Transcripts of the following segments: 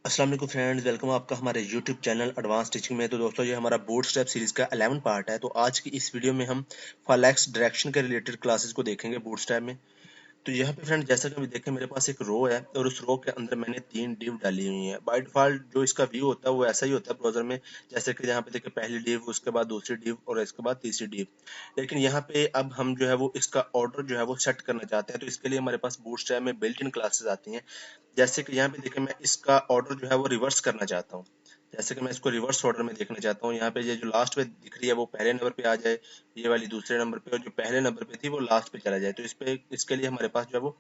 अस्सलाम वालेकुम friends, welcome आपका हमारे यूट्यूब चैनल एडवांस टीचिंग में। तो दोस्तों, ये हमारा बूटस्ट्रैप सीरीज का 11 पार्ट है। तो आज की इस वीडियो में हम फाइलैक्स डायरेक्शन के रिलेटेड क्लासेस को देखेंगे बूटस्ट्रैप में। तो यहाँ पे फ्रेंड, जैसा कि अभी देखें, मेरे पास एक रो है और उस रो के अंदर मैंने 3 डिव डाली हुई है। बाय डिफॉल्ट जो इसका व्यू होता है वो ऐसा ही होता है ब्राउजर में, जैसे कि यहाँ पे देखें, पहली डिव, उसके बाद दूसरी डिव और इसके बाद तीसरी डिव। लेकिन यहाँ पे अब हम जो है वो इसका ऑर्डर जो है वो सेट करना चाहते हैं। तो इसके लिए हमारे पास बूटस्ट्रैप में बिल्ट इन क्लासेस आती हैं। जैसे कि यहाँ पे देखें, मैं इसका ऑर्डर जो है वो रिवर्स करना चाहता हूँ। जैसे कि मैं इसको रिवर्स ऑर्डर में देखना चाहता हूँ। यहाँ पे ये जो लास्ट पे दिख रही है वो पहले नंबर पे आ जाए, ये वाली दूसरे नंबर पे, और जो पहले नंबर पे थी वो लास्ट पे चला जाए। तो इसके लिए हमारे पास जो है वो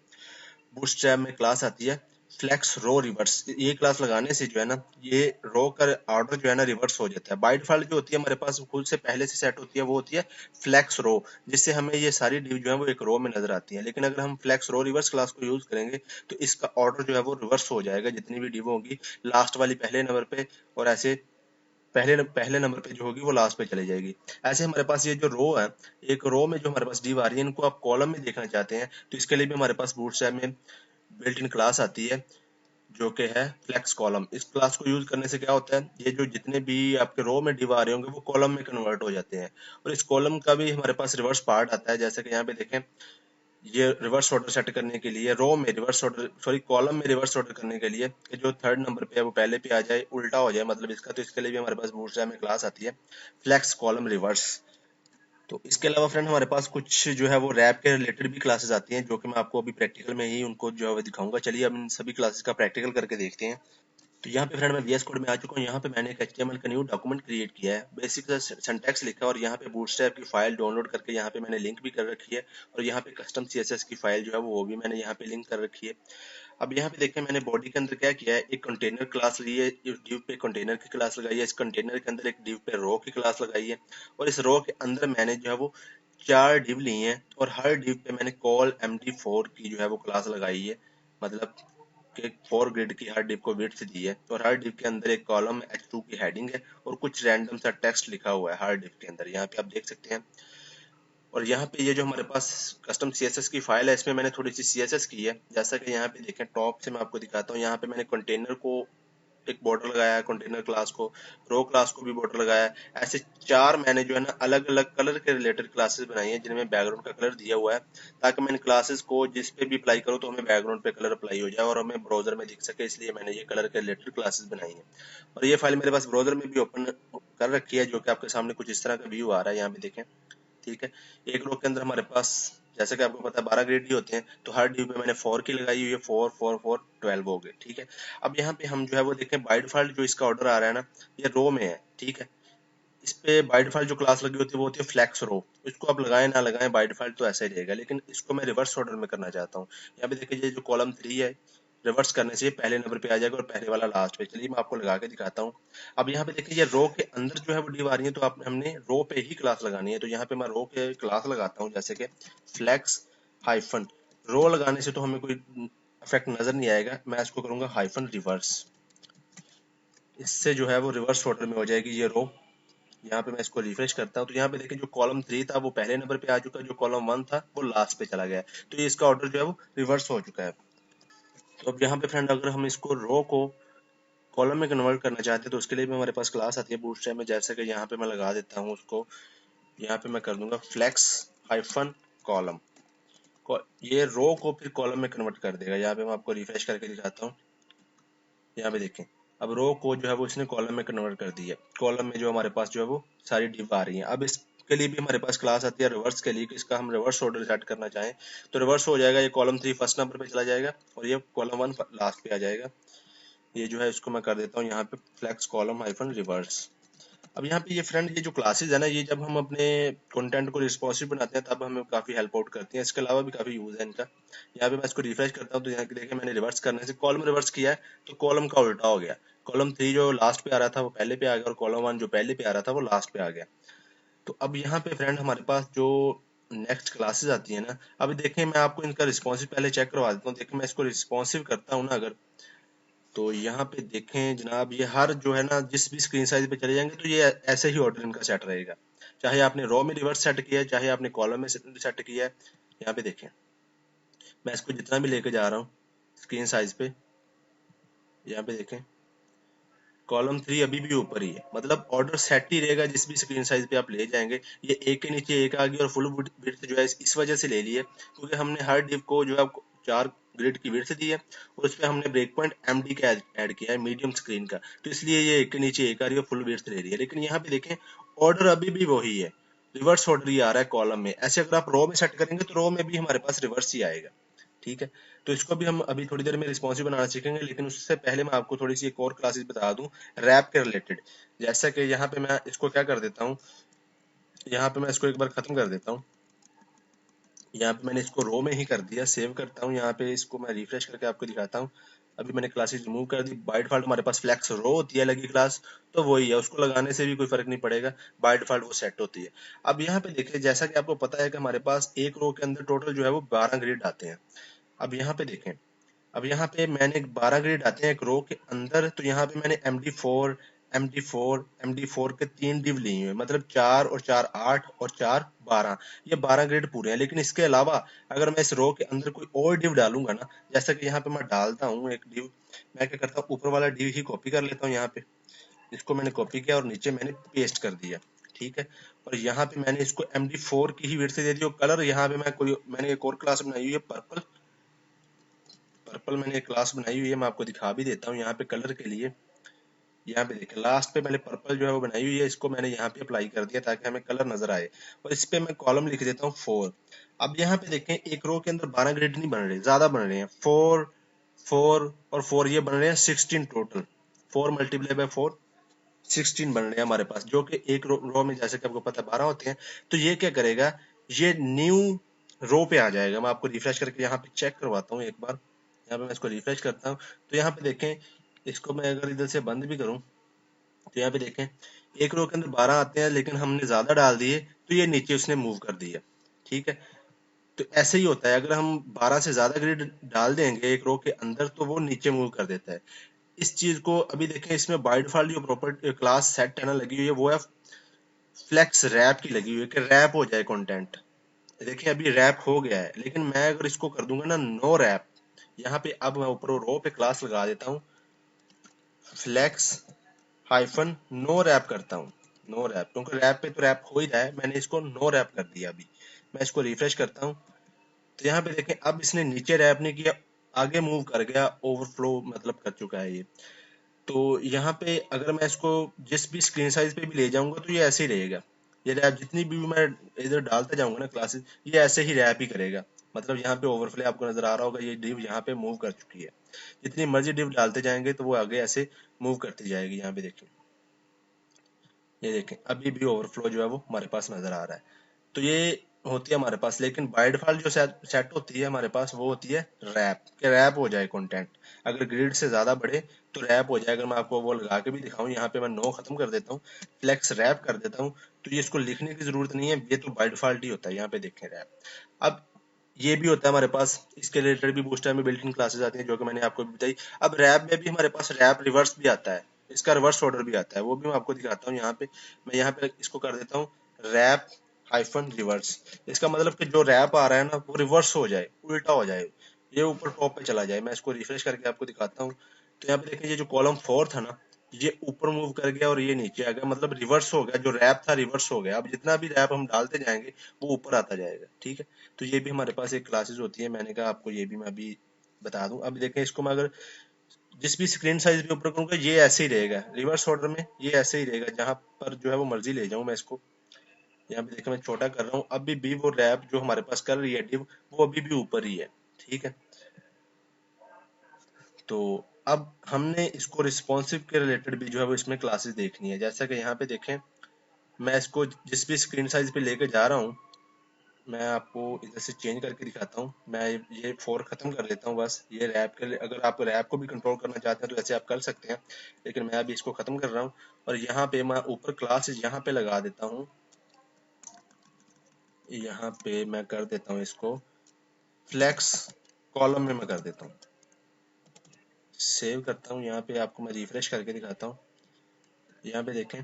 बूटस्ट्रैप में क्लास आती है फ्लेक्स रो रिवर्स। ये क्लास लगाने से जो है ना, ये रो का ऑर्डर जो है ना रिवर्स हो जाता है। बाय डिफॉल्ट जो होती है हमारे पास खुद से पहले से सेट होती है वो होती है फ्लेक्स रो, जिससे हमें ये सारी डिव जो है वो एक रो में नजर आती है। लेकिन अगर हम फ्लेक्स रो रिवर्स क्लास को यूज करेंगे तो इसका ऑर्डर जो है वो रिवर्स हो जाएगा। जितनी भी डिव होगी, लास्ट वाली पहले नंबर पे, और ऐसे पहले नंबर पे जो होगी वो लास्ट पे चली जाएगी। ऐसे हमारे पास ये जो रो है, एक रो में जो हमारे पास डिव आ रही है, इनको आप कॉलम में देखना चाहते हैं तो इसके लिए भी हमारे पास बूटस्ट्रैप में बिल्ट इन क्लास आती है जो कि है फ्लेक्स कॉलम। इस क्लास को यूज करने से क्या होता है, ये जो जितने भी आपके रो में डिव आ रहे होंगे वो कॉलम में कन्वर्ट हो जाते हैं। और इस कॉलम का भी हमारे पास रिवर्स पार्ट आता है। जैसे कि यहाँ पे देखें, ये रिवर्स ऑर्डर सेट करने के लिए, रो में रिवर्स ऑर्डर, सॉरी, कॉलम में रिवर्स ऑर्डर करने के लिए कि जो थर्ड नंबर पे है वो पहले पे आ जाए, उल्टा हो जाए मतलब इसका। तो इसके लिए भी हमारे पास बूटस्ट्रैप में क्लास आती है फ्लेक्स कॉलम रिवर्स। तो इसके अलावा फ्रेंड, हमारे पास कुछ जो है वो रैप के रिलेटेड भी क्लासेस आती हैं, जो कि मैं आपको अभी प्रैक्टिकल में ही उनको जो है वो दिखाऊंगा। चलिए अब इन सभी क्लासेस का प्रैक्टिकल करके देखते हैं। तो यहाँ पे फ्रेंड मैं VS कोड में आ चुका हूँ। यहाँ पे मैंने एक HTML का न्यू डॉक्यूमेंट क्रिएट किया है। बेसिक सिंटैक्स लिखा है और यहाँ पे बूटस्ट्रैप की फाइल डाउनलोड करके यहाँ पे मैंने लिंक भी कर रखी है। और यहाँ पे कस्टम CSS की फाइल जो है वो भी मैंने यहाँ पे लिंक कर रखी है। अब यहाँ पे देखें, मैंने बॉडी के अंदर क्या किया है, एक कंटेनर क्लास ली है, इस डिव पे कंटेनर की क्लास लगाई है, इस कंटेनर के अंदर एक डिव पे रो की क्लास लगाई है, और इस रो के अंदर मैंने जो है वो 4 डिव ली हैं, और हर डिव पे मैंने कॉल MD4 की जो है वो क्लास लगाई है। मतलब कि 4 ग्रिड की हर डिव को विड्थ दी है, और हर डिव के अंदर एक कॉलम H2 की हेडिंग है, और कुछ रैंडम सा टेक्स्ट लिखा हुआ है हर डिव के अंदर, यहाँ पे आप देख सकते हैं। और यहाँ पे ये जो हमारे पास कस्टम CSS की फाइल है, इसमें मैंने थोड़ी सी CSS की है। जैसा कि यहाँ पे देखें, टॉप से मैं आपको दिखाता हूँ। यहाँ पे मैंने कंटेनर को एक बॉर्डर लगाया है, कंटेनर क्लास को, रो क्लास को भी बॉर्डर लगाया है। ऐसे 4 मैंने जो है ना अलग अलग कलर के रिलेटेड क्लासेस बनाई है, जिनमें बैकग्राउंड का कलर दिया हुआ है, ताकि मैं इन क्लासेस को जिस पे भी अप्लाई करूँ तो हमें बैकग्राउंड पे कलर अप्लाई हो जाए और हमें ब्राउजर में दिख सके। इसलिए मैंने ये कलर के रिलेटेड क्लासेस बनाई है। और ये फाइल मेरे पास ब्राउजर में भी ओपन कर रखी है, जो कि आपके सामने कुछ इस तरह का व्यू आ रहा है, यहाँ पे देखें। ठीक है, एक रो के अंदर हमारे पास, जैसे कि आपको पता है, 12 ग्रेड ही होते हैं, तो हर ड्यू पे मैंने 4 की लगाई हुई है, 4 4 4 12 हो गए। ठीक है, अब यहाँ पे हम जो है वो देखें, बाय डिफॉल्ट जो इसका ऑर्डर आ रहा है ना, ये रो में है। ठीक है, इस पे बाय डिफॉल्ट जो क्लास लगी होती है वो होती है फ्लेक्स रो। इसको आप लगाएं ना लगाएं, बाय डिफॉल्ट तो ऐसा ही रहेगा, लेकिन इसको मैं रिवर्स ऑर्डर में करना चाहता हूँ। यहाँ पे देखिए, ये जो कॉलम 3 है, रिवर्स करने से ये पहले नंबर पे आ जाएगा और पहले वाला लास्ट पे। चलिए मैं आपको लगा के दिखाता हूँ। अब यहाँ पे देखिए, ये रो के अंदर जो है वो डिव आ रही है, तो आप हमने रो पे ही क्लास लगानी है। तो यहाँ पे मैं रो के क्लास लगाता हूँ, जैसे कि फ्लेक्स हाइफन रो। लगाने से तो हमें कोई इफेक्ट नजर नहीं आएगा, मैं इसको करूंगा हाइफन रिवर्स। इससे जो है वो रिवर्स ऑर्डर में हो जाएगी ये रो। यहाँ पे मैं इसको रिफ्रेश करता हूँ तो यहाँ पे देखिए, जो कॉलम 3 था वो पहले नंबर पे आ चुका है, जो कॉलम 1 था वो लास्ट पे चला गया है। तो ये इसका ऑर्डर जो है वो रिवर्स हो चुका है। तो अब यहाँ पे फ्रेंड, अगर हम इसको रो को कॉलम में कन्वर्ट करना चाहते हैं तो उसके लिए भी हमारे पास क्लास आती है बूटस्ट्रैप में। जैसे कि यहाँ पे मैं लगा देता हूँ उसको, यहाँ पे मैं कर दूंगा फ्लेक्स हाइफन कॉलम। ये रो को फिर कॉलम में कन्वर्ट कर देगा। यहाँ पे मैं आपको रिफ्रेश करके दिखाता हूँ। यहाँ पे देखें, अब रो को जो है वो इसने कॉलम में कन्वर्ट कर दी है। कॉलम में जो हमारे पास जो है वो सारी डिव आ रही है। अब इसके लिए भी हमारे पास क्लास आती है रिवर्स के लिए, कि इसका हम रिवर्स ऑर्डर सेट करना चाहें तो रिवर्स हो जाएगा। ये कॉलम 3 फर्स्ट नंबर पे चला जाएगा और ये कॉलम 1 लास्ट पे आ जाएगा। ये जो है इसको मैं कर देता हूँ यहाँ पे फ्लेक्स कॉलम हाइफन रिवर्स। अब यहाँ पे ये फ्रेंड, ये जो क्लासेस है ना, ये जब हम अपने कंटेंट को रिस्पॉन्सिव बनाते हैं तब हमें काफी हेल्प आउट करती हैं। इसके अलावा भी काफी यूज है इनका। यहाँ पे मैं इसको रिफ्रेश करता हूँ तो यहाँ देखिए, मैंने रिवर्स करने से कॉलम रिवर्स किया है तो कॉलम का उल्टा हो गया। कॉलम 3 जो लास्ट पे आ रहा था वो पहले पे आ गया, और कॉलम 1 जो पहले पे आ रहा था वो लास्ट पे आ गया। तो अब यहाँ पे फ्रेंड, हमारे पास जो नेक्स्ट क्लासेस आती है ना, अभी देखें, मैं आपको इनका रिस्पॉन्सिव पहले चेक करवा देता हूँ। देखिए, मैं इसको रिस्पॉन्सिव करता हूँ ना अगर, तो यहाँ पे देखें जनाब, ये हर जो है ना, जिस भी स्क्रीन साइज पे चले जाएंगे तो ये ऐसे ही ऑर्डर इनका सेट रहेगा। चाहे आपने रो में रिवर्स सेट किया है, चाहे आपने कॉलम में सेट किया है। यहाँ पे देखें, मैं इसको जितना भी लेके जा रहा हूँ स्क्रीन साइज पे, यहाँ पे देखें, कॉलम 3 अभी भी ऊपर ही है, मतलब ऑर्डर सेट ही रहेगा जिस भी स्क्रीन साइज पे आप ले जाएंगे। ये एक के नीचे एक आ गया और फुल विड्थ जो है इस वजह से ले ली है क्योंकि हमने हर डिव को जो है 4 ग्रिड की विड्थ दी है और उस पर हमने ब्रेक पॉइंट एमडी का ऐड किया है मीडियम स्क्रीन का, तो इसलिए ये एक के नीचे एक आ रही है, फुल विड्थ ले रही है। लेकिन यहाँ पे देखें ऑर्डर अभी भी वही है, रिवर्स ऑर्डर ही आ रहा है कॉलम में। ऐसे अगर आप रो में सेट करेंगे तो रो में भी हमारे पास रिवर्स ही आएगा। ठीक है, तो इसको भी हम अभी थोड़ी देर में रिस्पॉन्सिव बनाना सीखेंगे, लेकिन उससे पहले मैं आपको थोड़ी सी एक और क्लासेस बता दूं रैप के रिलेटेड। जैसा कि यहाँ पे मैं इसको क्या कर देता हूँ, यहाँ पे मैं इसको एक बार खत्म कर देता हूँ। यहाँ पे मैंने इसको रो में ही कर दिया, सेव करता हूँ। यहाँ पे इसको मैं रिफ्रेश करके आपको दिखाता हूँ। अभी मैंने क्लासेस रिमूव कर दी। बाय डिफॉल्ट हमारे पास फ्लेक्स रो होती है लगी क्लास, तो वही है, उसको लगाने से भी कोई फर्क नहीं पड़ेगा, बाय डिफॉल्ट वो सेट होती है। अब यहाँ पे देखिए जैसा कि आपको पता है कि हमारे पास एक रो के अंदर टोटल जो है वो 12 ग्रिड आते हैं। अब यहाँ पे देखें, अब यहाँ पे मैंने 12 ग्रिड आते हैं एक रो के अंदर, तो यहाँ पे मैंने एमडी4 के 3 डिव लिए हुए, मतलब 4 और 4 8 और 4 12, ये 12 ग्रिड पूरे हैं। लेकिन इसके अलावा अगर मैं इस रो के अंदर कोई और डिव डालूंगा ना, जैसा कि यहाँ पे मैं डालता हूँ एक डिव, मैं क्या करता हूँ ऊपर वाला डिव ही कॉपी कर लेता हूँ। यहाँ पे इसको मैंने कॉपी किया और नीचे मैंने पेस्ट कर दिया। ठीक है, और यहाँ पे मैंने इसको एमडी4 की ही विड्थ दे दी और कलर यहाँ पे मैंने एक और क्लास बनाई हुई है पर्पल। मैंने एक क्लास बनाई हुई है, मैं आपको दिखा भी देता हूँ यहाँ पे कलर के लिए। यहाँ पे देखें लास्ट पे मैंने पर्पल जो है वो बनाई हुई है, इसको मैंने यहाँ पे अप्लाई कर दिया ताकि हमें कलर नजर आए, और इस पे मैं कॉलम लिख देता हूँ 4। अब यहाँ पे देखें एक रो के अंदर 12 ग्रिड नहीं बन रहे, ज्यादा बन रहे हैं, 4 4 और 4 ये बन रहे हैं 16 टोटल। 4 मल्टीप्लाई बाय 4 16 बन रहे हैं हमारे पास, जो कि एक रो में जैसे कि आपको पता है 12 होते हैं। तो ये क्या करेगा, ये न्यू रो पे आ जाएगा। मैं आपको रिफ्रेश करके यहाँ पे चेक करवाता हूँ एक बार। यहाँ पे मैं इसको रिफ्रेश करता हूँ, तो यहाँ पे देखें, इसको मैं अगर इधर से बंद भी करूँ तो यहाँ पे देखें एक रो के अंदर 12 आते हैं, लेकिन हमने ज्यादा डाल दिए तो ये नीचे उसने मूव कर दिया। ठीक है, तो ऐसे ही होता है, अगर हम 12 से ज्यादा ग्रिड डाल देंगे एक रो के अंदर तो वो नीचे मूव कर देता है। इस चीज को अभी देखें, इसमें बाय डिफॉल्ट जो प्रॉपर्टी क्लास सेट है ना लगी हुई है वो है फ्लेक्स रैप की लगी हुई है कि रैप हो जाए कंटेंट। देखिए अभी रैप हो गया है, लेकिन मैं अगर इसको कर दूंगा ना नो रैप, यहाँ पे अब मैं ऊपर रो पे क्लास लगा देता हूँ फ्लेक्स हाइफन नो रैप करता हूँ। नो रैप, क्योंकि रैप पे तो रैप हो ही रहा है, मैंने इसको नो रैप कर दिया। अभी मैं इसको रिफ्रेश करता हूँ तो यहाँ पे देखें अब इसने नीचे रैप नहीं किया, आगे मूव कर गया, ओवरफ्लो मतलब कर चुका है ये। तो यहाँ पे अगर मैं इसको जिस भी स्क्रीन साइज पे भी ले जाऊंगा तो ये ऐसे ही रहेगा। ये रैप जितनी भी मैं इधर डालते जाऊंगा ना क्लासेस, ये ऐसे ही रैप ही करेगा। मतलब यहाँ पे ओवरफ्ले आपको नजर आ रहा होगा, ये डिव यहाँ पे मूव कर चुकी है। जितनी मर्जी डिव डालते जाएंगे तो वो आगे ऐसे मूव करती जाएगी। यहाँ पे देखें, ये देखें अभी भी ओवरफ्लो जो है वो हमारे पास नजर आ रहा है। तो ये होती है हमारे पास, लेकिन बाय डिफॉल्ट जो सेट होती है हमारे पास वो होती है रैप, कि रैप हो जाए कंटेंट। अगर ग्रिड से ज्यादा बढ़े तो रैप हो जाए। अगर मैं आपको वो लगा के भी दिखाऊं, यहाँ पे मैं नो खत्म कर देता हूँ, फ्लेक्स रैप कर देता हूँ, तो ये इसको लिखने की जरूरत नहीं है, ये तो बाय डिफॉल्ट ही होता है। यहाँ पे देखें रैप। अब ये भी होता है हमारे पास, इसके रिलेटेड भी बूस्टर में बिल्ट इन क्लासेस आती हैं जो कि मैंने आपको भी बताई। अब रैप में भी हमारे पास रैप रिवर्स भी आता है, इसका रिवर्स ऑर्डर भी आता है, वो भी मैं आपको दिखाता हूँ। यहाँ पे मैं यहाँ पे इसको कर देता हूँ रैप हाइफन रिवर्स। इसका मतलब कि जो रैप आ रहा है ना वो रिवर्स हो जाए, उल्टा हो जाए, ये ऊपर टॉप पे चला जाए। मैं इसको रिफ्रेश करके आपको दिखाता हूँ, तो यहाँ पे देखिए ये जो कॉलम 4 था ना, ये ऊपर मूव कर गया और ये नीचे आ गया, मतलब रिवर्स हो गया, जो रैप था रिवर्स हो गया। अब जितना भी रैप हम डालते जाएंगे वो ऊपर आता जाएगा। ठीक है, तो ये भी हमारे पास एक क्लासेस होती है, मैंने कहा आपको ये भी मैं अभी बता दूं। अब देखें इसको मैं अगर जिस भी स्क्रीन साइज पे ऊपर करूंगा ये ऐसे ही रहेगा, रिवर्स ऑर्डर में ये ऐसे ही रहेगा, जहां पर जो है वो मर्जी ले जाऊं मैं इसको। यहाँ पे देखिए मैं छोटा कर रहा हूँ, अभी भी वो रैप जो हमारे पास कर रही है डिव, वो अभी भी ऊपर ही है। ठीक है, तो अब हमने इसको रिस्पॉन्सिव के रिलेटेड भी जो है वो इसमें क्लासेस देखनी है। जैसा कि यहाँ पे देखें, मैं इसको जिस भी स्क्रीन साइज पे लेके जा रहा हूँ, मैं आपको इधर से चेंज करके दिखाता हूँ। मैं ये 4 खत्म कर लेता हूँ बस। ये रैप के लिए अगर आप रैप को भी कंट्रोल करना चाहते हैं तो ऐसे आप कर सकते हैं, लेकिन मैं अभी इसको खत्म कर रहा हूँ। और यहाँ पे मैं ऊपर क्लासेस यहाँ पे लगा देता हूँ, यहाँ पे मैं कर देता हूँ इसको फ्लेक्स कॉलम में मैं कर देता हूँ, सेव करता हूँ। यहाँ पे आपको मैं रिफ्रेश करके दिखाता हूँ। यहाँ पे देखें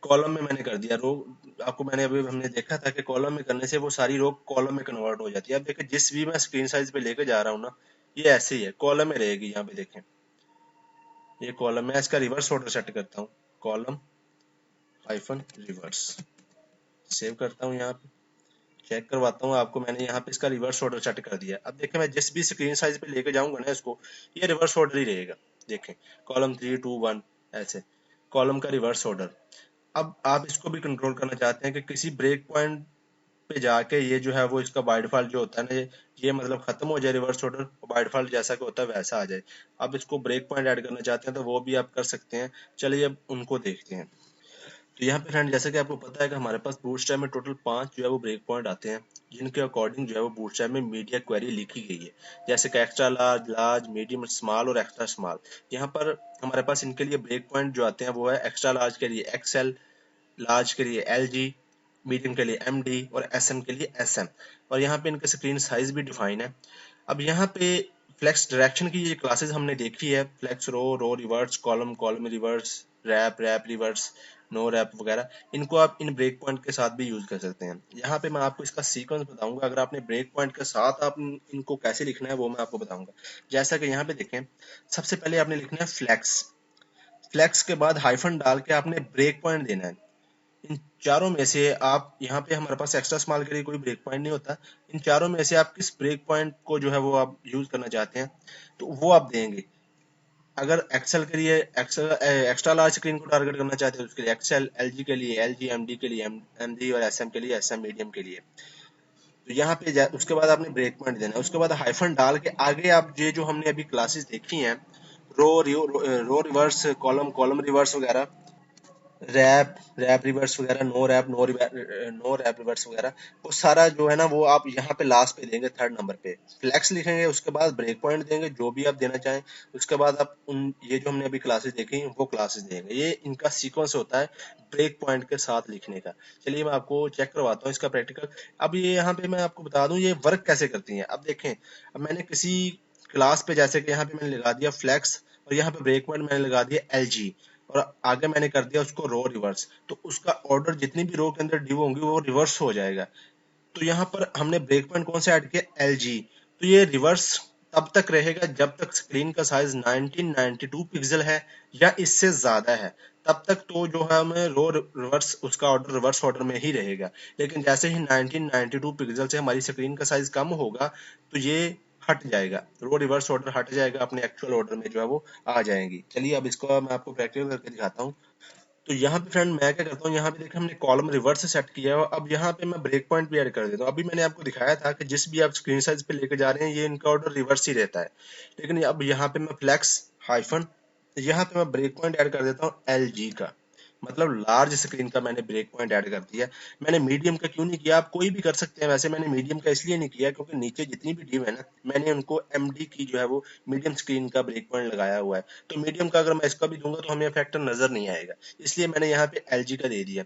कॉलम में मैंने कर दिया, रो आपको मैंने अभी हमने देखा था कि कॉलम में करने से वो सारी रो कॉलम में कन्वर्ट हो जाती है। अब देखें जिस भी मैं स्क्रीन साइज पे लेके जा रहा हूँ ना, ये ऐसे ही है, कॉलम में रहेगी। यहाँ पे देखें ये कॉलम, मैं इसका रिवर्स ऑर्डर सेट करता हूँ, कॉलम हाइफन रिवर्स, सेव करता हूँ। यहाँ पे चेक करवाता हूँ आपको, मैंने यहाँ पे इसका रिवर्स ऑर्डर सेट कर दिया। अब देखें मैं जिस भी स्क्रीन साइज पे लेके जाऊंगा ना इसको, ये रिवर्स ऑर्डर ही रहेगा। देखें कॉलम 3 2 1 ऐसे कॉलम का रिवर्स ऑर्डर। अब आप इसको भी कंट्रोल करना चाहते हैं कि किसी ब्रेक पॉइंट पे जाके ये जो है वो इसका बाय डिफॉल्ट जो होता है ना, ये मतलब खत्म हो जाए रिवर्स ऑर्डर, बाय डिफॉल्ट जैसा कि होता है वैसा आ जाए। अब इसको ब्रेक पॉइंट ऐड करना चाहते हैं तो वो भी आप कर सकते हैं। चलिए अब उनको देखते हैं। तो यहाँ पे फ्रेंड जैसा कि आपको पता है कि हमारे पास बूटस्ट्रैप में टोटल 5 जो है वो ब्रेक पॉइंट आते हैं, जिनके अकॉर्डिंग जो है वो बूटस्ट्रैप में मीडिया क्वेरी लिखी गई है। जैसे कि extra large, large, medium small और एक्स्ट्रा स्मॉल। यहाँ पर हमारे पास इनके लिए ब्रेक पॉइंट जो आते हैं वो है एक्स्ट्रा लार्ज के लिए एक्सएल, लार्ज के लिए एलजी, मीडियम के लिए एमडी और एसएम के लिए एसएम। और यहाँ पे इनका स्क्रीन साइज भी डिफाइन है। अब यहाँ पे फ्लेक्स डायरेक्शन की ये क्लासेस हमने देखी है, flex row, row reverse, column, column reverse, wrap, wrap reverse, no wrap वगैरह, इनको आप इन ब्रेक पॉइंट के साथ भी यूज कर सकते हैं। यहाँ पे मैं आपको इसका सीक्वेंस बताऊंगा, अगर आपने ब्रेक पॉइंट के साथ आप इनको कैसे लिखना है वो मैं आपको बताऊंगा। जैसा कि यहाँ पे देखें, सबसे पहले आपने लिखना है फ्लेक्स, फ्लेक्स के बाद हाइफन डाल के आपने ब्रेक पॉइंट देना है। इन चारों में से आप, यहाँ पे हमारे पास एक्स्ट्रा स्मॉल के लिए कोई ब्रेक पॉइंट नहीं होता, इन चारों में से आप किस ब्रेक पॉइंट को जो है वो आप यूज करना चाहते हैं तो वो आप देंगे। अगर एक्सेल के लिए एक्सेल एक्स्ट्रा लार्ज स्क्रीन को टारगेट करना चाहते हैं तो उसके लिए एक्सेल, एलजी के लिए एलजी, एमडी के लिए एमडी और एसएम के लिए एसएम, मीडियम के लिए। तो यहाँ पे उसके बाद आपने ब्रेक पॉइंट देना है। उसके बाद हाइफन डाल के आगे आप ये जो हमने अभी क्लासेस देखी हैं, रो रिवर्स, कॉलम, कॉलम रिवर्स वगैरह, रैप, रैप रिवर्स वगैरह, नो रैप रिवर्स वगैरह, वो सारा जो है ना वो आप यहाँ पे लास्ट पे देंगे, थर्ड नंबर पे फ्लेक्स लिखेंगे। उसके बाद ब्रेक पॉइंट देंगे जो भी आप देना चाहें। उसके बाद आप उन ये जो हमने अभी क्लासेस देखी वो क्लासेस देंगे। ये इनका सीक्वेंस होता है ब्रेक पॉइंट के साथ लिखने का। चलिए मैं आपको चेक करवाता हूँ इसका प्रैक्टिकल। अब ये यहाँ पे मैं आपको बता दूं ये वर्क कैसे करती हैं। अब देखें, अब मैंने किसी क्लास पे, जैसे कि यहाँ पे मैंने लगा दिया फ्लेक्स और यहाँ पे ब्रेक पॉइंट मैंने लगा दिया एलजी और आगे मैंने कर दिया उसको रो रिवर्स, तो उसका ऑर्डर जितनी भी रो के अंदर डिव होंगी वो रिवर्स हो जाएगा। तो यहाँ पर हमने ब्रेक पॉइंट कौन सा ऐड किया, एलजी। तो ये रिवर्स तब तक रहेगा जब तक स्क्रीन का साइज 1992 पिक्सल है या इससे ज्यादा है, तब तक तो जो है हमें रो रिवर्स उसका ऑर्डर रिवर्स ऑर्डर में ही रहेगा। लेकिन जैसे ही 1992 पिक्सल से हमारी स्क्रीन का साइज कम होगा तो ये हट जाएगा, रो रिवर्स ऑर्डर हट जाएगा, अपने एक्चुअल ऑर्डर में जो है वो आ जाएंगी। चलिए अब इसको मैं आपको प्रैक्टिकल करके दिखाता हूँ। तो यहाँ पे फ्रेंड मैं क्या करता हूँ, यहाँ पे देखिए हमने कॉलम रिवर्स सेट किया है। अब यहाँ पे मैं ब्रेक पॉइंट भी ऐड कर देता हूँ। अभी मैंने आपको दिखाया था कि जिस भी आप स्क्रीन साइज पे लेके जा रहे हैं ये इनका ऑर्डर रिवर्स ही रहता है। लेकिन अब यहाँ पे मैं फ्लेक्स हाइफन, यहाँ पे मैं ब्रेक पॉइंट ऐड कर देता हूँ एलजी का, मतलब लार्ज स्क्रीन का मैंने ब्रेक पॉइंट ऐड कर दिया। मैंने मीडियम का क्यों नहीं किया, आप कोई भी कर सकते हैं, वैसे मैंने मीडियम का इसलिए नहीं किया क्योंकि नीचे जितनी भी डिव है ना मैंने उनको एमडी की जो है वो मीडियम स्क्रीन का ब्रेक पॉइंट लगाया हुआ है। तो मीडियम का अगर मैं इसका भी दूंगा तो हमें फैक्टर नजर नहीं आएगा, इसलिए मैंने यहाँ पे एलजी का दे दिया।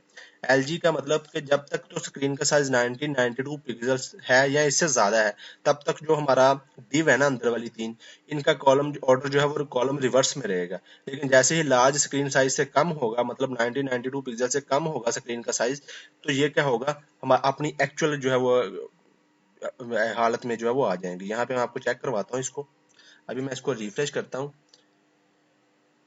एलजी का मतलब कि जब तक तो स्क्रीन का साइज 1992 पिक्सल्स है या इससे ज्यादा है तब तक जो हमारा डिव है ना अंदर वाली तीन, इनका कॉलम ऑर्डर जो है वो कॉलम रिवर्स में रहेगा। लेकिन जैसे ही लार्ज स्क्रीन साइज से कम होगा, मतलब 1992 पिक्सल से कम होगा स्क्रीन का साइज, तो ये क्या होगा, हम अपनी एक्चुअल जो है वो हालत में जो है वो आ जाएंगे। यहाँ पे मैं आपको चेक करवाता हूँ इसको। अभी मैं इसको रिफ्रेश करता हूँ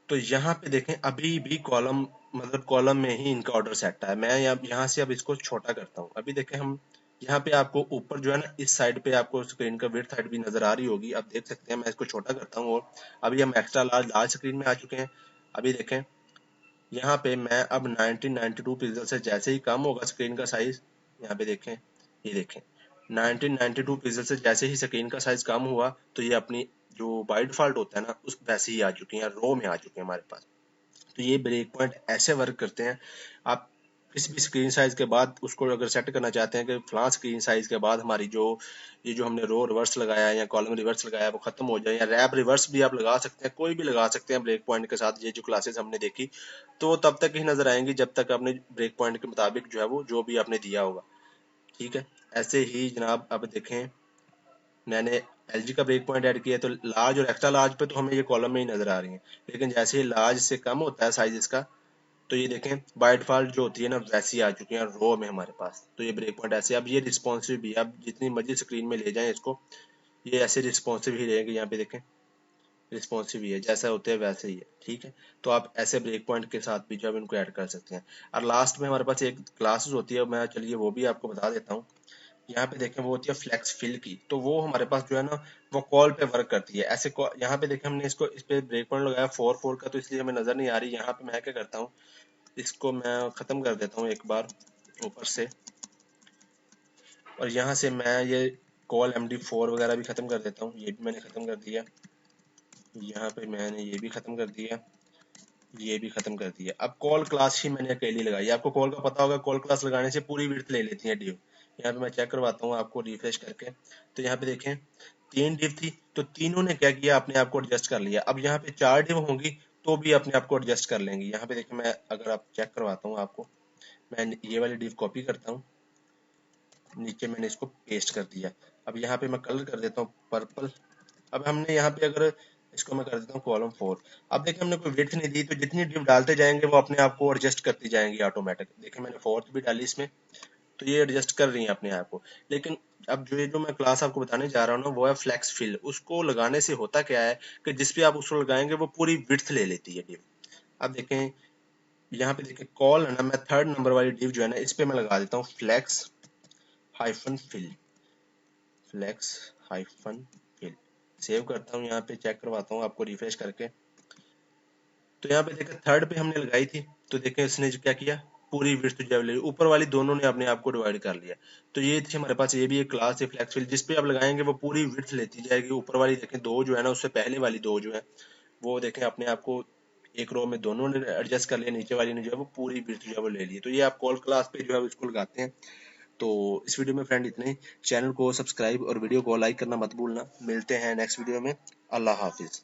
तो यहाँ पे देखें अभी भी कॉलम, मतलब कॉलम में ही इनका ऑर्डर सेट है। मैं यहाँ से अब इसको छोटा करता हूँ। अभी देखें हम यहाँ पे आपको ऊपर जो है ना इस साइड पे आपको स्क्रीन का विड्थ हाइट भी नजर आ रही होगी, आप देख सकते हैं। मैं इसको छोटा करता हूँ और अभी हम एक्स्ट्रा लार्ज लार्ज स्क्रीन में आ चुके हैं। अभी देखें यहाँ पे मैं अब 1992 पिक्सल से जैसे ही कम होगा स्क्रीन का साइज, यहाँ पे देखें, ये देखें 1992 पिक्सल से जैसे ही स्क्रीन का साइज कम हुआ तो ये अपनी जो बाय डिफॉल्ट होता है ना उस वैसे ही आ चुके हैं, रो में आ चुके हैं हमारे पास। तो ये ब्रेक पॉइंट ऐसे वर्क करते हैं। आप किसी भी स्क्रीन साइज के बाद उसको अगर सेट करना चाहते हैं कि फलां स्क्रीन साइज के बाद हमारी जो ये जो हमने रो रिवर्स लगाया है या कॉलम रिवर्स लगाया है वो खत्म हो जाए, या रैप रिवर्स भी आप लगा सकते हैं, कोई भी लगा सकते हैं ब्रेक पॉइंट के साथ। ये जो क्लासेस हमने देखी तो वो तब तक ही नजर आएंगी जब तक आपने ब्रेक पॉइंट के मुताबिक जो है वो जो भी आपने दिया होगा। ठीक है, ऐसे ही जनाब अब देखें मैंने एलजी का ब्रेक पॉइंट ऐड किया तो लार्ज और एक्स्ट्रा लार्ज पे तो हमें ये कॉलम में ही नजर आ रही है। लेकिन जैसे ही लार्ज से कम होता है साइज इसका तो ये देखें बाय डिफॉल्ट जो होती है ना वैसी आ चुकी है रो में हमारे पास। तो ये ब्रेक पॉइंट ऐसे, अब ये रिस्पॉन्सिव भी, अब जितनी मर्जी स्क्रीन में ले जाएं इसको ये ऐसे रिस्पॉन्सिव ही रहेंगे। यहाँ पे देखें रिस्पॉन्सिव ही है, जैसा होते हैं वैसे ही है, ठीक है। तो आप ऐसे ब्रेक पॉइंट के साथ भी जो है इनको ऐड कर सकते हैं। और लास्ट में हमारे पास एक क्लासेस होती है, मैं चलिए वो भी आपको बता देता हूँ। यहाँ पे देखें वो होती है फ्लेक्स फिल की, तो वो हमारे पास जो है ना वो कॉल पे वर्क करती है। ऐसे यहाँ पे देखें हमने इसको इस पे ब्रेक पॉइंट लगाया 4 4 का, तो इसलिए हमें नजर नहीं आ रही। यहाँ पे मैं क्या करता हूँ, इसको मैं खत्म कर देता हूँ एक बार ऊपर से, और यहाँ से मैं ये कॉल MD4 वगैरह भी खत्म कर देता हूँ। ये भी मैंने खत्म कर दिया, यहाँ पे मैंने ये भी खत्म कर दिया, ये भी खत्म कर दिया। अब कॉल क्लास ही मैंने अकेली लगाई। आपको कॉल का पता होगा, कॉल क्लास लगाने से पूरी विड्थ ले लेती है डिव। यहाँ पे मैं चेक करवाता हूँ आपको रिफ्रेश करके। तो यहाँ पे देखें 3 डिव थी, तो तीनों ने क्या किया, अपने आप को एडजस्ट कर लिया। अब यहाँ पे 4 डिव होंगी तो भी अपने आप को एडजस्ट कर लेंगी। यहाँ पे देखें, मैं अगर आप चेक करवाता हूँ आपको, मैं ये वाली डिव कॉपी करता हूँ, नीचे मैंने इसको पेस्ट कर दिया। अब यहाँ पे मैं कलर कर देता हूँ पर्पल। अब हमने यहाँ पे अगर इसको मैं कर देता हूँ कॉलम 4। अब देखिए हमने कोई विड्थ नहीं दी, तो जितनी डिव डालते जाएंगे वो अपने आप को एडजस्ट करती जाएंगी ऑटोमेटिक। देखिए मैंने 4th भी डाली इसमें, तो ये एडजस्ट कर रही है अपने आप को। लेकिन अब जो मैं क्लास आपको बताने जा रहा हूँ ना, वो है फ्लेक्स फिल। उसको लगाने से होता क्या है कि जिस पे आप उसको लगाएंगे वो पूरी विड्थ ले लेती है डिव। अब देखें यहाँ पे देखें कॉल है ना, मैं 3rd नंबर वाली डिव जो है ना, इस पे मैं लगा देता हूँ flex hyphen fill, flex hyphen fill. Save करता हूँ, यहाँ पे चेक करवाता हूँ आपको रिफ्रेश करके। तो यहाँ पे देखें 3rd पे हमने लगाई थी, तो देखें इसने क्या किया, पूरी विड्थ जो है ऊपर वाली दोनों ने अपने आप को डिवाइड कर लिया। तो ये थी हमारे पास, ये भी एक क्लास है फ्लेक्स फिल, जिस पे आप लगाएंगे वो पूरी विड्थ लेती जाएगी। ऊपर वाली देखें दो जो है ना, उससे पहले वाली दो जो है वो देखें अपने आप को एक रो में दोनों ने एडजस्ट कर लिया, नीचे वाली ने जो है वो पूरी विड्थ जो है वो ले ली। तो ये आप कॉल क्लास पे जो है इसको लगाते हैं। तो इस वीडियो में फ्रेंड इतने ही। चैनल को सब्सक्राइब और वीडियो को लाइक करना मत भूलना। मिलते हैं नेक्स्ट वीडियो में। अल्लाह हाफिज।